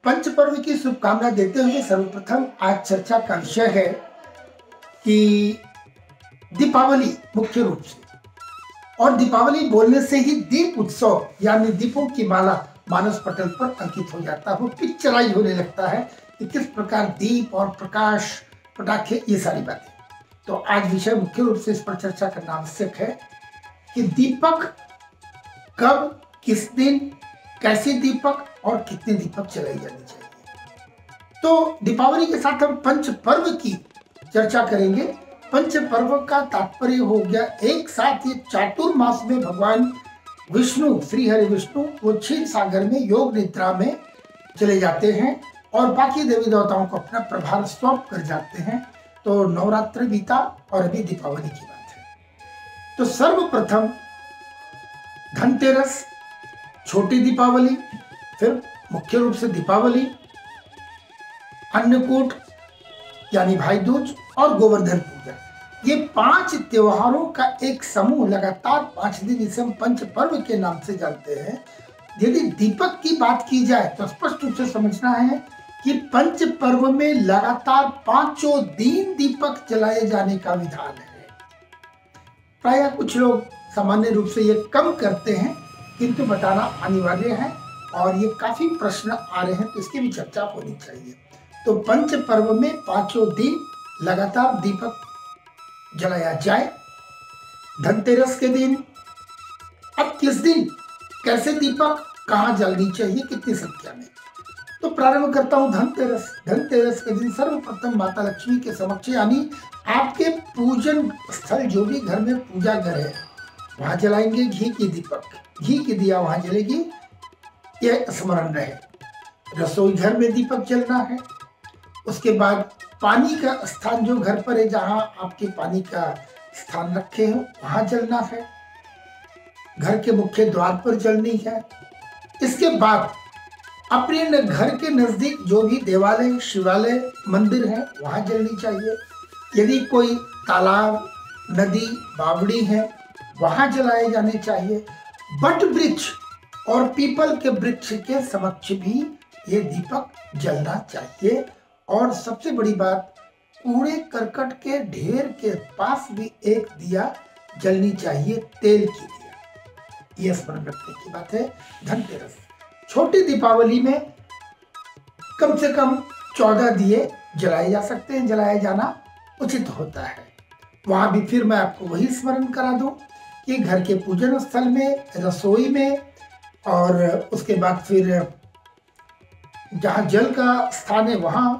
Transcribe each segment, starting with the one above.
पंच पर्व की शुभकामना देते हुए सर्वप्रथम आज चर्चा का विषय है कि दीपावली मुख्य रूप से, और दीपावली बोलने से ही दीप उत्सव यानी दीपों की माला मानस पटल पर अंकित हो जाता है, वो पिक्चराइज होने लगता है कि किस प्रकार दीप और प्रकाश, पटाखे, ये सारी बातें। तो आज विषय मुख्य रूप से इस पर चर्चा करना आवश्यक है कि दीपक कब, किस दिन, कैसे दीपक और कितने दीपक जलाए जाने चाहिए। तो दीपावली के साथ हम पंच पर्व की चर्चा करेंगे। पंच पर्व का तात्पर्य हो गया एक साथ ये चातुर्मास में भगवान विष्णु, श्री हरि विष्णु, वो क्षीर सागर में योग निद्रा में चले जाते हैं और बाकी देवी देवताओं को अपना प्रभार सौंप कर जाते हैं। तो नवरात्र बीता और अभी दीपावली की बात है। तो सर्वप्रथम धनतेरस, छोटी दीपावली, फिर मुख्य रूप से दीपावली, अन्नकूट यानी भाई दूज और गोवर्धन पूजा, ये 5 त्योहारों का एक समूह लगातार 5 दिन, इसे हम पंच पर्व के नाम से जानते हैं। यदि दीपक की बात की जाए तो स्पष्ट रूप से समझना है कि पंच पर्व में लगातार 5 दिन दीपक जलाए जाने का विधान है। प्रायः कुछ लोग सामान्य रूप से ये कम करते हैं, किंतु बताना अनिवार्य है और ये काफी प्रश्न आ रहे हैं, तो इसकी भी चर्चा होनी चाहिए। तो पंच पर्व में 5 दिन लगातार दीपक जलाया जाए। धनतेरस के दिन, अब किस दिन कैसे दीपक कहाँ जलनी चाहिए, कितनी संख्या में, तो प्रारंभ करता हूं धनतेरस। धनतेरस के दिन सर्वप्रथम माता लक्ष्मी के समक्ष यानी आपके पूजन स्थल, जो भी घर में पूजा घर है, वहां जलाएंगे घी की दीपक, घी की दिया वहां जलेगी, यह स्मरण रहे। रसोई घर में दीपक जलना है। उसके बाद पानी का स्थान जो घर पर है, जहां आपके पानी का स्थान रखे हो, वहां जलना है। घर के मुख्य द्वार पर जलनी है। इसके बाद अपने घर के नजदीक जो भी देवालय, शिवालय, मंदिर है, वहां जलनी चाहिए। यदि कोई तालाब, नदी, बावड़ी है, वहां जलाए जाने चाहिए। बट वृक्ष और पीपल के वृक्ष के समक्ष भी ये दीपक जलना चाहिए। और सबसे बड़ी बात, कूड़े करकट के ढेर के पास भी एक दिया जलनी चाहिए, तेल की दिया। यह स्मरण रखने की बात है। धनतेरस, छोटी दीपावली में कम से कम 14 दिए जलाए जा सकते हैं, जलाया जाना उचित होता है। वहां भी फिर मैं आपको वही स्मरण करा दूं कि घर के पूजन स्थल में, रसोई में, और उसके बाद फिर जहां जल का स्थान है वहां,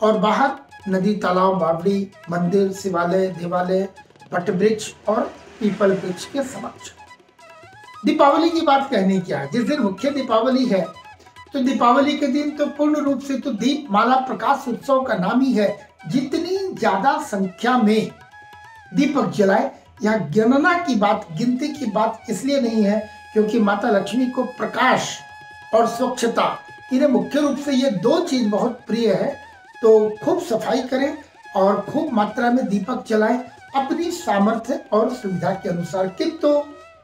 और बाहर नदी, तालाब, बावड़ी, मंदिर, शिवालय, देवालय, वटवृक्ष और पीपल वृक्ष के समक्ष। दीपावली की बात कहने क्या है। जिस दिन मुख्य दीपावली है, तो दीपावली के दिन तो पूर्ण रूप से तो दीप माला प्रकाश उत्सव का नाम ही है। जितनी ज्यादा संख्या में दीपक जलाए, यहाँ गणना की बात, गिनती की बात इसलिए नहीं है क्योंकि माता लक्ष्मी को प्रकाश और स्वच्छता, इन्हें मुख्य रूप से ये 2 चीज बहुत प्रिय है। तो खूब सफाई करें और खूब मात्रा में दीपक जलाएं अपनी सामर्थ्य और सुविधा के अनुसार। किंतु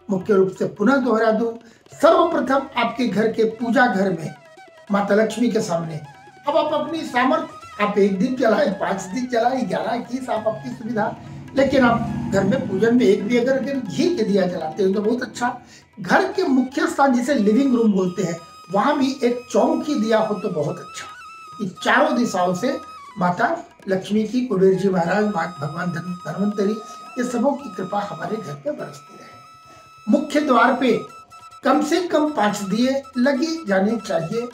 मुख्य रूप से पुनः दोहरा दूं, सर्वप्रथम आपके घर के पूजा घर में माता लक्ष्मी के सामने, अब आप अपनी सामर्थ्य, आप 1 दिन जलाएं, 5 दिन जलाएं, 11, 21, आप आपकी सुविधा, लेकिन आप घर में पूजन में एक भी अगर घी के दिया जलाते हो तो बहुत अच्छा। घर के मुख्य स्थान जिसे लिविंग रूम बोलते हैं, वहां भी एक चौमुखी दिया हो तो बहुत अच्छा। इस चारों दिशाओं से माता लक्ष्मी की, कुबेर जी महाराज, भगवान धन्वंतरी, ये सबों की कृपा हमारे घर पे बरसती रहे। मुख्य द्वार पे कम से कम 5 दिए लगे जाने चाहिए।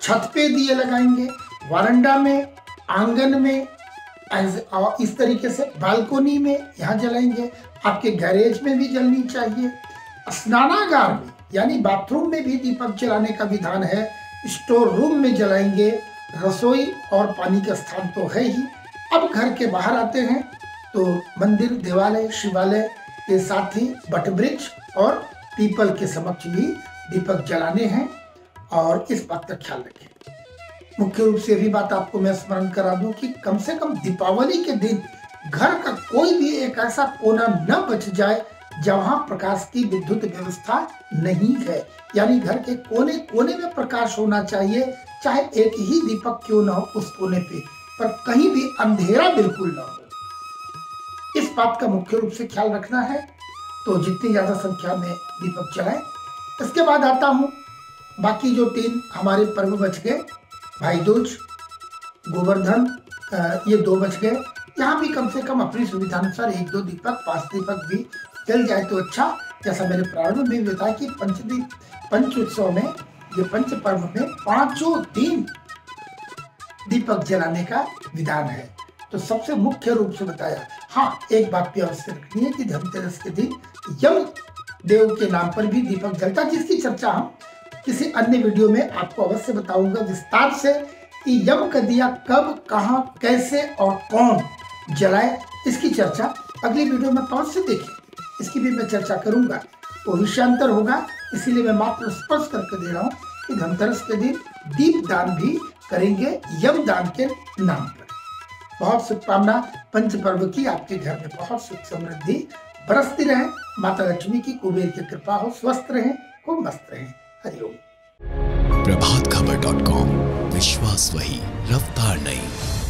छत पे दिए लगाएंगे, वरांडा में, आंगन में, इस तरीके से बालकोनी में यहाँ जलाएंगे। आपके गैरेज में भी जलनी चाहिए। स्नानागार में यानी बाथरूम में भी दीपक जलाने का विधान है। स्टोर रूम में जलाएंगे। रसोई और पानी का स्थान तो है ही। अब घर के बाहर आते हैं तो मंदिर, देवालय, शिवालय के साथ ही वटवृक्ष और पीपल के समक्ष भी दीपक जलाने हैं, और इस बात का ख्याल रखें। मुख्य रूप से भी बात आपको मैं स्मरण करा दूं कि कम से कम दीपावली के दिन घर का कोई भी एक ऐसा कोना न बच जाए जहां प्रकाश की विद्युत व्यवस्था नहीं है, यानी घर के कोने कोने में प्रकाश होना चाहिए, चाहे एक ही दीपक क्यों ना हो उस कोने पे, पर कहीं भी अंधेरा बिल्कुल ना हो। इस बात का मुख्य रूप से ख्याल रखना है। तो जितनी ज्यादा संख्या में दीपक जलाएं। इसके बाद आता हूं बाकी जो 3 हमारे पर्व बच गए, भाई दूज, गोवर्धन, ये 2 बच गए। यहाँ भी कम से कम अपनी सुविधानुसार 1-2 दीपक, 5 दीपक भी जल जाए तो अच्छा। जैसा मैंने प्रारंभ में भी बताया कि पंच उत्सव में, ये पंच पर्व में 5 दिन दीपक जलाने का विधान है। तो सबसे मुख्य रूप से बताया। हाँ, एक बात भी अवश्य रखनी है कि धनतेरस के दिन यम देव के नाम पर भी दीपक जलता, जिसकी चर्चा हम किसी अन्य वीडियो में आपको अवश्य बताऊंगा विस्तार से कि यम का दिया कब, कहां, कैसे और कौन जलाए, इसकी चर्चा अगली वीडियो में अवश्य देखें। इसकी भी मैं चर्चा करूंगा, तो विषयांतर होगा, इसीलिए मैं मात्र स्पष्ट करके दे रहा हूं कि धनतेरस के दिन दीप दान भी करेंगे यम दान के नाम पर। बहुत शुभकामना पंच पर्व की, आपके घर में बहुत सुख समृद्धि बरसती रहे, माता लक्ष्मी की कुबेर की कृपा हो, स्वस्थ रहें, खूब मस्त रहें। हरिओम। प्रभातखबर.com, विश्वास वही, रफ्तार नहीं।